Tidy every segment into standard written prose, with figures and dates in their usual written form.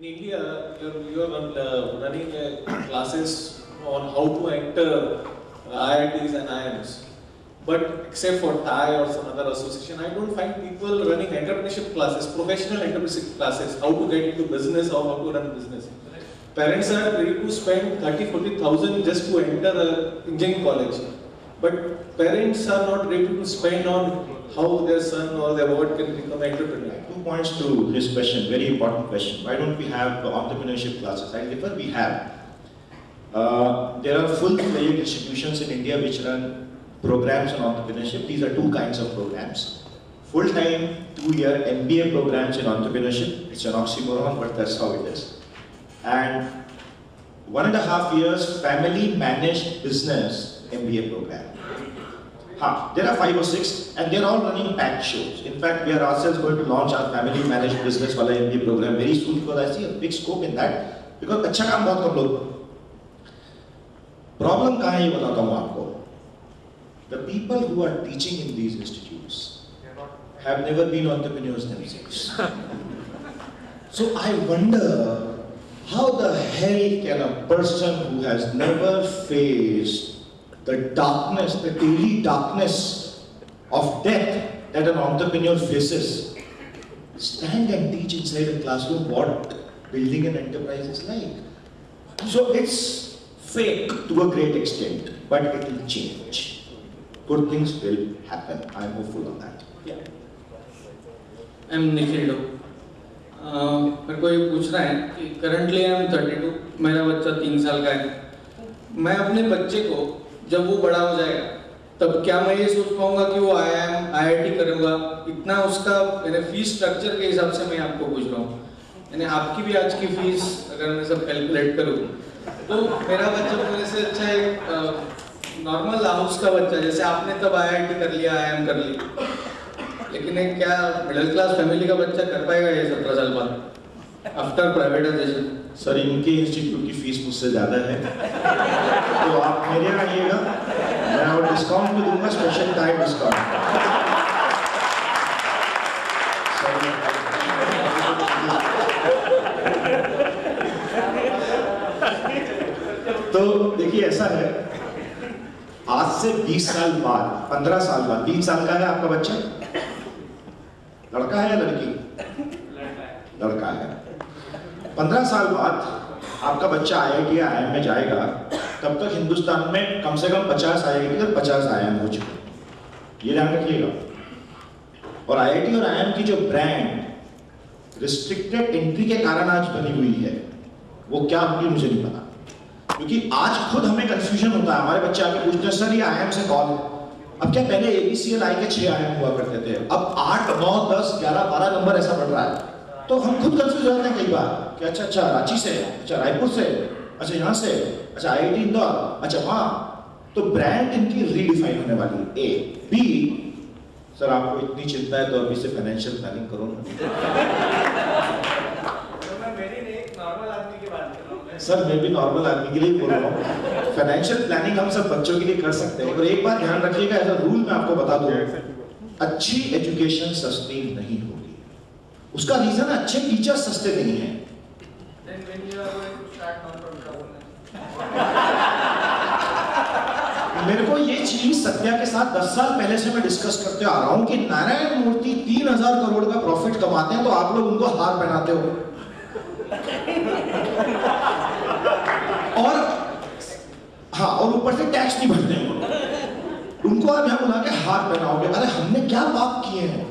In India, you are running classes on how to enter IITs and IIMs. But except for TAI or some other association, I don't find people running entrepreneurship classes, professional entrepreneurship classes, how to get into business or how to run business. Parents are ready to spend 30,000-40,000 just to enter an engineering college. But parents are not ready to spend on how their son or their ward can become an entrepreneur. 2 points to his question, very important question. Why don't we have entrepreneurship classes? I differ, we have. There are full-fledged institutions in India which run programs on entrepreneurship. These are 2 kinds of programs. Full-time 2-year MBA programs in entrepreneurship. It's an oxymoron, but that's how it is. And 1.5 years family managed business MBA program. There are 5 or 6 and they're all running packed shows. In fact, we are ourselves going to launch our family managed business wala MBA program very soon because I see a big scope in that. Because अच्छा काम बहुत कम लोग. Problem कहाँ है ये बताता हूँ आपको. The people who are teaching in these institutes have never been entrepreneurs themselves. So I wonder how the hell can a person who has never faced the darkness, the daily darkness of death that an entrepreneur faces, stand and teach inside a classroom what building an enterprise is like. So it's fake to a great extent, but it will change. Good things will happen. I am hopeful on that. Yeah. I'm Nikhil. मेरे को ये पूछना है कि currently I am 32, मेरा बच्चा 3 साल का है. मैं अपने बच्चे को जब वो बड़ा हो जाएगा तब क्या मैं ये सोच पाऊंगा कि वो IIT करूंगा? इतना उसका मैंने फीस स्ट्रक्चर के हिसाब से मैं आपको पूछ रहा हूँ. यानी आपकी भी आज की फीस अगर मैं सब कैलकुलेट करूँ तो मेरा बच्चा मेरे से अच्छा एक नॉर्मल हाउस का बच्चा, जैसे आपने तब IIT कर लिया, IIM कर ली, लेकिन एक क्या मिडिल क्लास फैमिली का बच्चा कर पाएगा ये 17 साल बाद आफ्टर प्राइवेटाइजेशन? सर, इनके इंस्टीट्यूट की फीस मुझसे ज़्यादा है तो आप मेरे यहाँ आइएगा, मैं और डिस्काउंट भी दूंगा, स्पेशल टाइम डिस्काउंट. तो देखिए ऐसा है, आज से 20 साल बाद, 15 साल बाद, 20 साल का है आपका बच्चा, लड़का है या लड़की? लड़का है. 15 साल बाद आपका बच्चा IIT या IIM में जाएगा, तब तक हिंदुस्तान में कम से कम 50 IIT और 50 IIM हो चुके. ये ध्यान रखिएगा. और IIT और IIM की जो ब्रांड रिस्ट्रिक्टेड एंट्री के कारण आज बनी हुई है, वो क्या होगी मुझे नहीं पता. क्योंकि आज खुद हमें कंफ्यूजन होता है. हमारे बच्चे आके पूछते हैं, सर ये IIM से कौन है? अब क्या पहले ABCLI के 6 IIM हुआ करते थे, अब 8, 9, 10, 11, 12 नंबर ऐसा बढ़ रहा है. तो हम खुद कंफ्यूज हो जाते हैं कई बार कि अच्छा रांची से, अच्छा रायपुर से, अच्छा यहाँ से, अच्छा IIT इंदौर, अच्छा वहाँ. तो ब्रांड इनकी रीडिफाइन होने वाली है. A. B. सर आपको इतनी चिंता है तो अभी से फाइनेंशियल प्लानिंग करो सर, मैं भी नॉर्मल आदमी के लिए बोल रहा हूँ. फाइनेंशियल प्लानिंग हम सब बच्चों के लिए कर सकते हैं. और एक बार ध्यान रखिएगा, एज अ रूल मैं आपको बता दूं, अच्छी एजुकेशन सस्टेन नहीं होगी. उसका रीजन है अच्छे टीचर सस्ते नहीं हैं. मेरे को ये चीज सत्या के साथ 10 साल पहले से मैं डिस्कस करते आ रहा हूं कि नारायण मूर्ति 3000 करोड़ का प्रॉफिट कमाते हैं तो आप लोग उनको हार पहनाते हो. और हाँ, और ऊपर से टैक्स नहीं भरते हैं. उनको आप यहाँ बुला के हार पहनाओगे. अरे हमने क्या पाप किए हैं?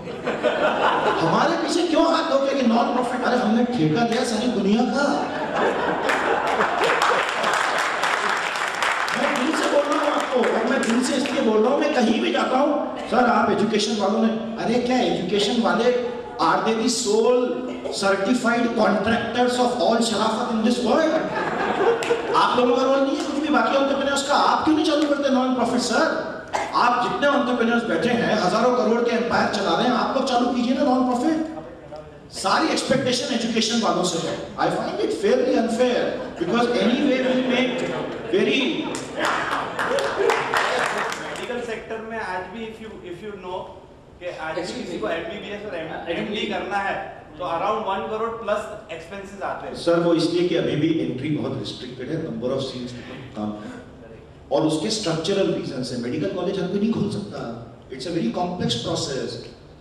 हमारे पीछे क्यों हाथ धोते कि नॉन प्रॉफिट? अरे हमने ठेका लिया सारी दुनिया का. मैं दिल से बोल रहा हूँ आपको, और मैं दिल से इसलिए बोल रहा हूँ, मैं कहीं भी जाता हूँ, सर आप एजुकेशन वालों ने, अरे क्या एजुकेशन वाले are they the sole certified contractors of all शराफत इन दिस वर्ल्ड? आप लोगों का रोल नहीं है कुछ भी बाकी एंटरप्रेन्योर्स का. आप क्यों नहीं चालू करते नॉन प्रॉफिट? सर आप जितने एंटरप्रेन्योर्स बैठे हैं, हजारों करोड़ के एम्पायर चला रहे हैं, आप लोग चालू कीजिए ना नॉन प्रॉफिट. सारी एक्सपेक्टेशन एजुकेशन वालों से है. I find it Fairlie unfair because anyway will make very. Medical sector में आज भी इफ यू नो कि आज किसी को MBBS और MD करना है तो अराउंड 1 करोड़ प्लस एक्सपेंसेस आते हैं। सर वो इसलिए कि अभी भी एंट्री बहुत रिस्ट्रिक्टेड है, नंबर ऑफ सीट्स कम है और उसके स्ट्रक्चरल रीजन से मेडिकल कॉलेज हर कोई नहीं खोल सकता। It's a very complex process,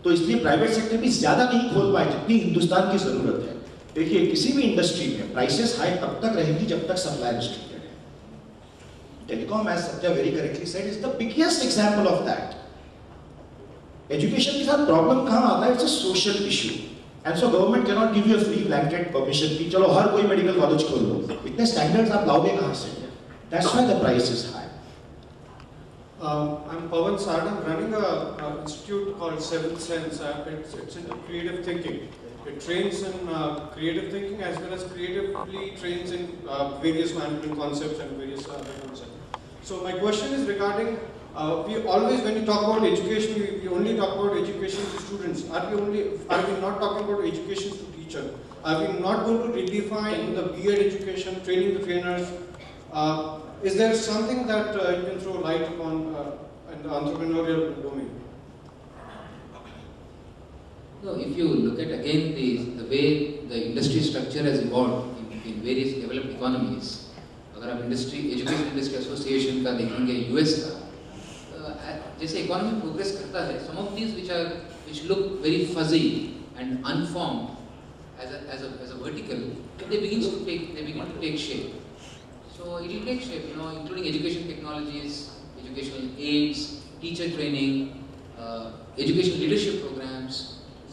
तो इसलिए प्राइवेट सेक्टर भी ज्यादा नहीं खोल पाए जितनी हिंदुस्तान की जरूरत है। देखिए किसी भी इंडस्ट्री में प्राइसेस हाई तब तक रहेंगी जब तक सप्लाई रिस्ट्रिक्टेड है। Telecom, as Satya very correctly said, is the biggest example of that. Education के साथ प्रॉब्लम कहां आता है? It's a social issue and so government can not give you a free blanket permission कि चलो हर कोई मेडिकल कॉलेज खोल लो। इतने स्टैंडर्ड्स आप लाओगे कहां से? That's why the price is high. I'm Pawan Sarda. I'm running a institute called Seventh Sense. It's into creative thinking. It trains in creative thinking as well as creatively trains in various management concepts and various other concepts. So my question is regarding, we always, when you talk about education, we only talk about education to students. Are we not talking about education to teacher? Are we not going to redefine the B.Ed education, training the trainers? Is there something that you can throw light upon in the entrepreneurial domain? No, if you look at again the way the industry structure has evolved in various developed economies, अगर आप education industry association का देखेंगे US का, जैसे economy progress करता है, some of these which look very fuzzy and unformed as a vertical, they begin to take shape. So it will take shape, including education technologies, educational aids, teacher training, education leadership programs.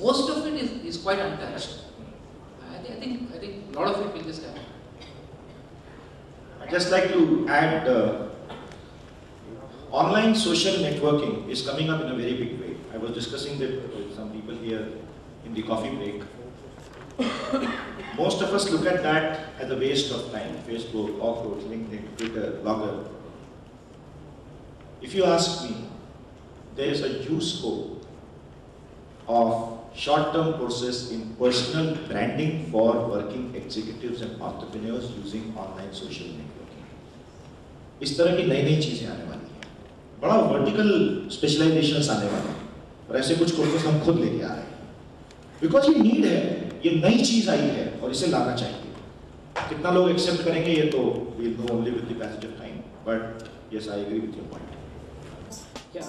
Most of it is quite untouched. I think a lot of it will just happen. I'd just like to add, online social networking is coming up in a very big way. I was discussing that with some people here in the coffee break. Most of us look at that as a waste of time. Facebook, Offroad, LinkedIn, Twitter, Blogger. If you ask me, there is a huge scope of short-term courses in personal branding for working executives and entrepreneurs using online social networking. इस तरह की नई चीजें आने वाली हैं, बड़ा vertical specialisations आने वाले हैं और ऐसे कुछ कोर्सेस हम खुद लेके आ रहे हैं बिकॉज ये नीड है, ये नई चीज आई है और इसे लाना चाहिए। कितना लोग एक्सेप्ट करेंगे ये तो we'll know only with the passage of time, but yes, I agree with your point. Yeah.